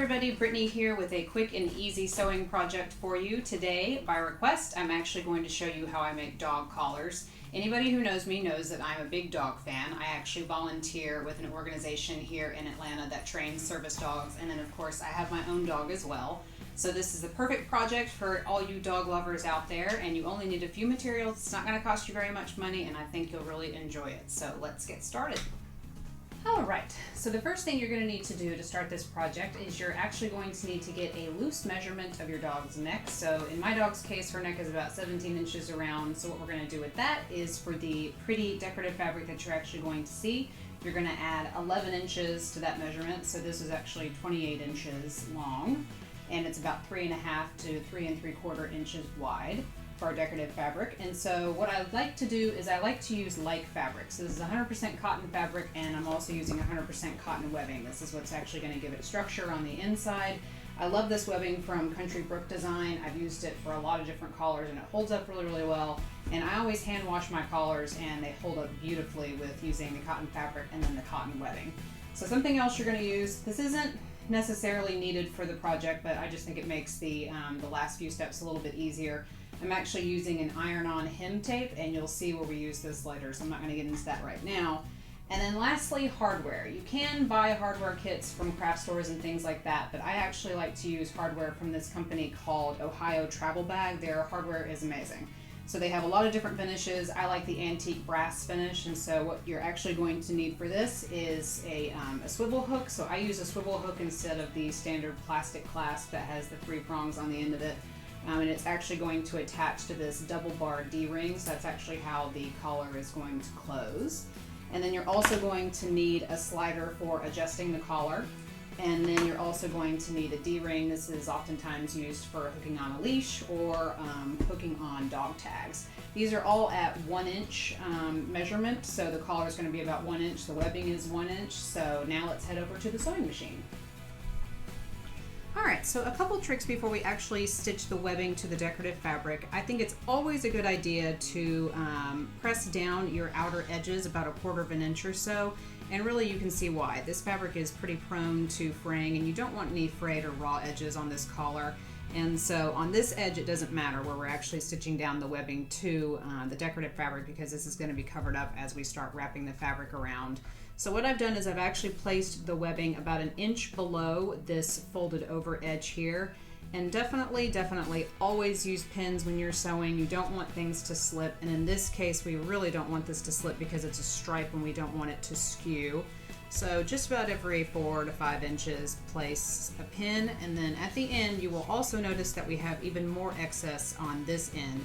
everybody, Brittany here with a quick and easy sewing project for you. Today, by request, I'm actually going to show you how I make dog collars. Anybody who knows me knows that I'm a big dog fan. I actually volunteer with an organization here in Atlanta that trains service dogs, and then of course I have my own dog as well. So this is the perfect project for all you dog lovers out there, and you only need a few materials. It's not going to cost you very much money, and I think you'll really enjoy it. So let's get started. Alright, so the first thing you're going to need to do to start this project is you're actually going to need to get a loose measurement of your dog's neck. So in my dog's case, her neck is about 17 inches around. So what we're going to do with that is for the pretty decorative fabric that you're actually going to see, you're going to add 11 inches to that measurement. So this is actually 28 inches long, and it's about 3.5 to 3 3/4 inches wide for our decorative fabric. And so what I like to do is I like to use like fabric. So this is 100% cotton fabric, and I'm also using 100% cotton webbing. This is what's actually going to give it structure on the inside. I love this webbing from Country Brook Design. I've used it for a lot of different collars and it holds up really, really well. And I always hand wash my collars and they hold up beautifully with using the cotton fabric and then the cotton webbing. So something else you're going to use, this isn't necessarily needed for the project, but I just think it makes the last few steps a little bit easier. I'm actually using an iron-on hem tape, and you'll see where we use this later, so I'm not going to get into that right now. And then lastly, hardware. You can buy hardware kits from craft stores and things like that, but I actually like to use hardware from this company called Ohio Travel Bag. Their hardware is amazing. So they have a lot of different finishes. I like the antique brass finish, and so what you're actually going to need for this is a swivel hook. So I use a swivel hook instead of the standard plastic clasp that has the 3 prongs on the end of it. And it's actually going to attach to this double bar D-ring, so that's actually how the collar is going to close. And then you're also going to need a slider for adjusting the collar. And then you're also going to need a D-ring. This is oftentimes used for hooking on a leash or hooking on dog tags. These are all at 1 inch measurement, so the collar is going to be about 1 inch. The webbing is 1 inch. So now let's head over to the sewing machine. Alright, so a couple tricks before we actually stitch the webbing to the decorative fabric. I think it's always a good idea to press down your outer edges about 1/4 inch or so, and really you can see why. This fabric is pretty prone to fraying, and you don't want any frayed or raw edges on this collar. And so on this edge it doesn't matter where we're actually stitching down the webbing to the decorative fabric, because this is going to be covered up as we start wrapping the fabric around. So what I've done is I've actually placed the webbing about 1 inch below this folded over edge here. And definitely always use pins when you're sewing. You don't want things to slip. And in this case, we really don't want this to slip because it's a stripe and we don't want it to skew. So just about every 4 to 5 inches, place a pin. And then at the end, you will also notice that we have even more excess on this end.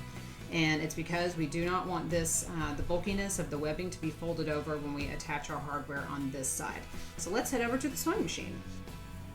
And it's because we do not want this, the bulkiness of the webbing to be folded over when we attach our hardware on this side. So let's head over to the sewing machine.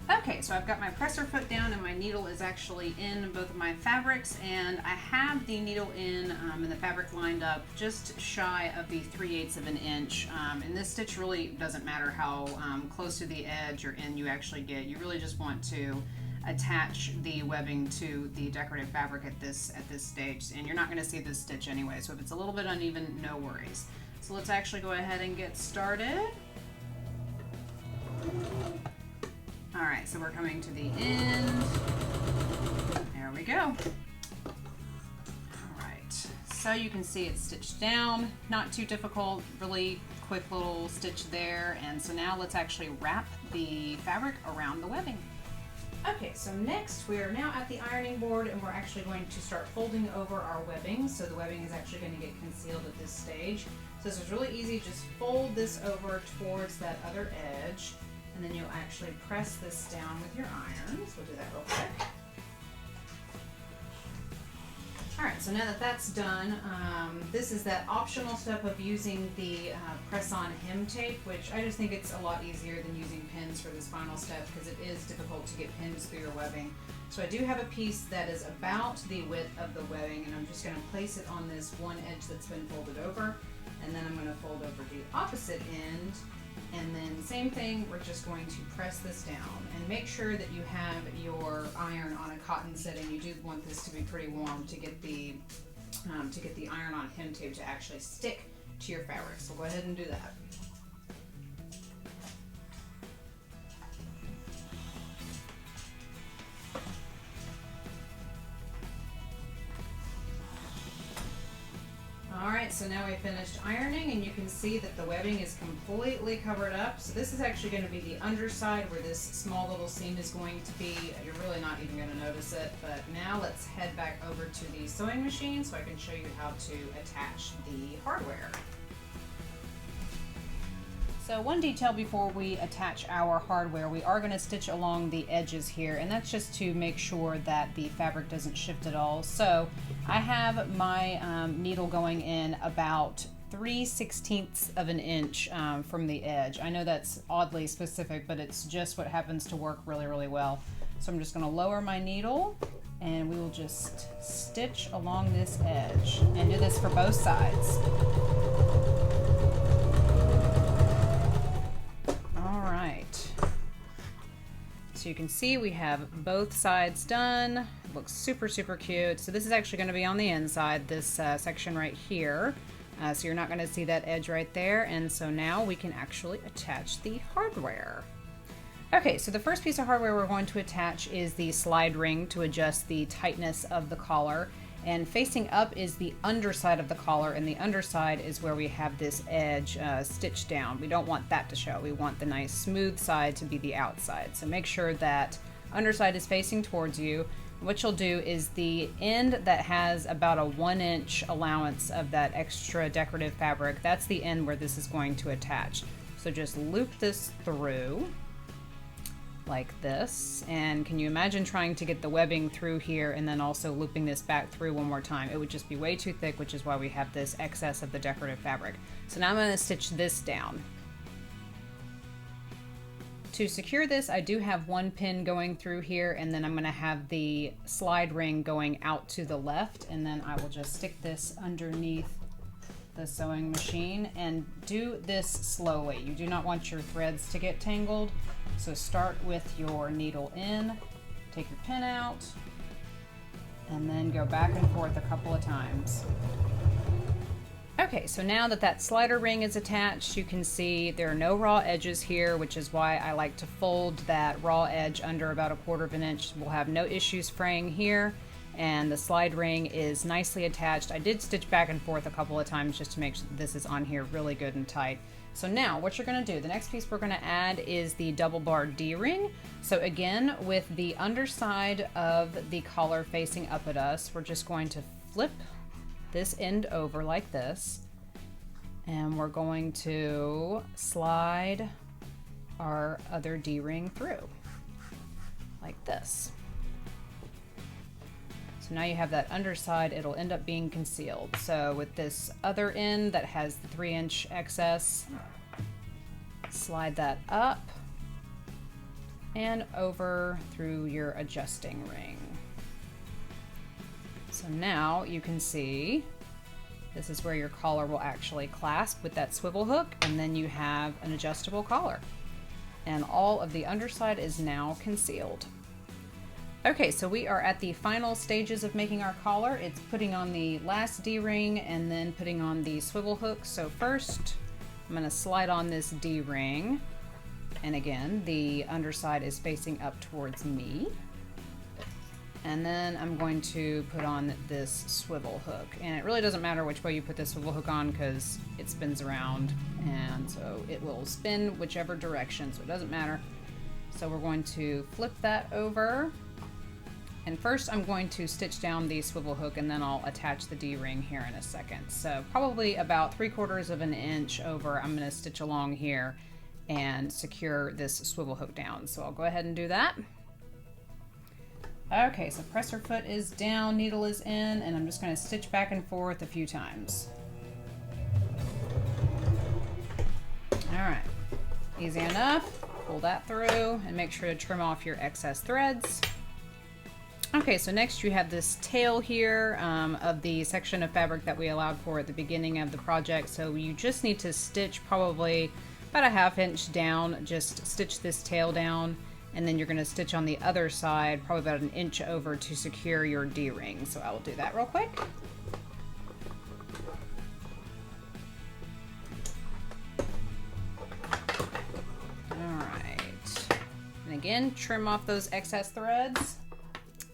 Okay, so I've got my presser foot down and my needle is actually in both of my fabrics, and I have the needle in and the fabric lined up just shy of the 3/8 of an inch. And this stitch really doesn't matter how close to the edge or end you actually get. You really just want to attach the webbing to the decorative fabric at this stage, and you're not going to see this stitch anyway, so if it's a little bit uneven, no worries. So let's actually go ahead and get started. Alright, so we're coming to the end. There we go. Alright, so you can see it's stitched down, not too difficult, really quick little stitch there. And so now let's actually wrap the fabric around the webbing. Okay, so next we are now at the ironing board, and we're actually going to start folding over our webbing. So the webbing is actually going to get concealed at this stage. So this is really easy. Just fold this over towards that other edge, and then you'll actually press this down with your iron. So we'll do that real quick. Alright, so now that that's done, this is that optional step of using the press-on hem tape, which I just think it's a lot easier than using pins for this final step, because it is difficult to get pins through your webbing. So I do have a piece that is about the width of the webbing, and I'm just going to place it on this one edge that's been folded over, and then I'm going to fold over the opposite end. And then same thing, we're just going to press this down, and make sure that you have your iron on a cotton setting. You do want this to be pretty warm to get the iron-on hem tape to actually stick to your fabric. So go ahead and do that. Alright, so now we finished ironing and you can see that the webbing is completely covered up. So this is actually going to be the underside where this small little seam is going to be. You're really not even going to notice it. But now let's head back over to the sewing machine so I can show you how to attach the hardware. So one detail before we attach our hardware, we are going to stitch along the edges here, and that's just to make sure that the fabric doesn't shift at all. So I have my needle going in about 3/16 of an inch from the edge. I know that's oddly specific, but it's just what happens to work really, really well. So I'm just going to lower my needle and we will just stitch along this edge and do this for both sides. So you can see we have both sides done. It looks super, super cute. So this is actually going to be on the inside, this section right here. So you're not going to see that edge right there. And so now we can actually attach the hardware. Okay, so the first piece of hardware we're going to attach is the slide ring to adjust the tightness of the collar. And facing up is the underside of the collar, and the underside is where we have this edge stitched down. We don't want that to show. We want the nice smooth side to be the outside. So make sure that underside is facing towards you. What you'll do is the end that has about a 1-inch allowance of that extra decorative fabric, that's the end where this is going to attach. So just loop this through like this, and can you imagine trying to get the webbing through here and then also looping this back through one more time? It would just be way too thick, which is why we have this excess of the decorative fabric. So now I'm going to stitch this down. To secure this, I do have one pin going through here, and then I'm going to have the slide ring going out to the left, and then I will just stick this underneath the sewing machine and do this slowly. You do not want your threads to get tangled. So start with your needle in, take your pin out, and then go back and forth a couple of times. Okay, so now that that slider ring is attached, you can see there are no raw edges here, which is why I like to fold that raw edge under about 1/4 of an inch. We'll have no issues fraying here, and the slide ring is nicely attached. I did stitch back and forth a couple of times just to make sure that this is on here really good and tight. So now what you're going to do, the next piece we're going to add is the double bar D-ring. So again, with the underside of the collar facing up at us, we're just going to flip this end over like this, and we're going to slide our other D-ring through like this. So now you have that underside, it'll end up being concealed. So with this other end that has the 3-inch excess, slide that up and over through your adjusting ring. So now you can see this is where your collar will actually clasp with that swivel hook, and then you have an adjustable collar. And all of the underside is now concealed. Okay, so we are at the final stages of making our collar. It's putting on the last D-ring and then putting on the swivel hook. So first, I'm going to slide on this D-ring. And again, the underside is facing up towards me. And then I'm going to put on this swivel hook. And it really doesn't matter which way you put this swivel hook on because it spins around. And so it will spin whichever direction, so it doesn't matter. So we're going to flip that over. And first I'm going to stitch down the swivel hook, and then I'll attach the D-ring here in a second. So probably about 3/4 of an inch over, I'm going to stitch along here and secure this swivel hook down. So I'll go ahead and do that. Okay, so presser foot is down, needle is in, and I'm just going to stitch back and forth a few times. All right, easy enough. Pull that through and make sure to trim off your excess threads. Okay, so next you have this tail here of the section of fabric that we allowed for at the beginning of the project. So you just need to stitch probably about a 1/2 inch down, just stitch this tail down, and then you're going to stitch on the other side probably about 1 inch over to secure your D-ring. So I will do that real quick. All right, and again, trim off those excess threads.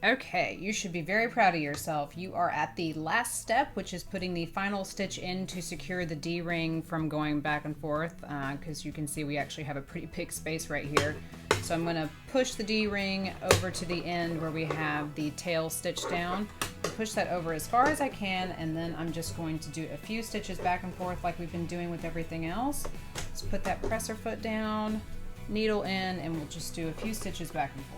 Okay, you should be very proud of yourself. You are at the last step, which is putting the final stitch in to secure the D-ring from going back and forth, because you can see we actually have a pretty big space right here. So I'm going to push the D-ring over to the end where we have the tail stitched down. I'll push that over as far as I can, and then I'm just going to do a few stitches back and forth like we've been doing with everything else. Let's put that presser foot down, needle in, and we'll just do a few stitches back and forth.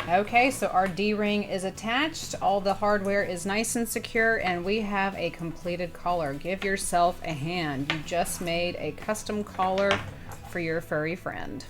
Okay, so our D-ring is attached, all the hardware is nice and secure, and we have a completed collar. Give yourself a hand. You just made a custom collar for your furry friend.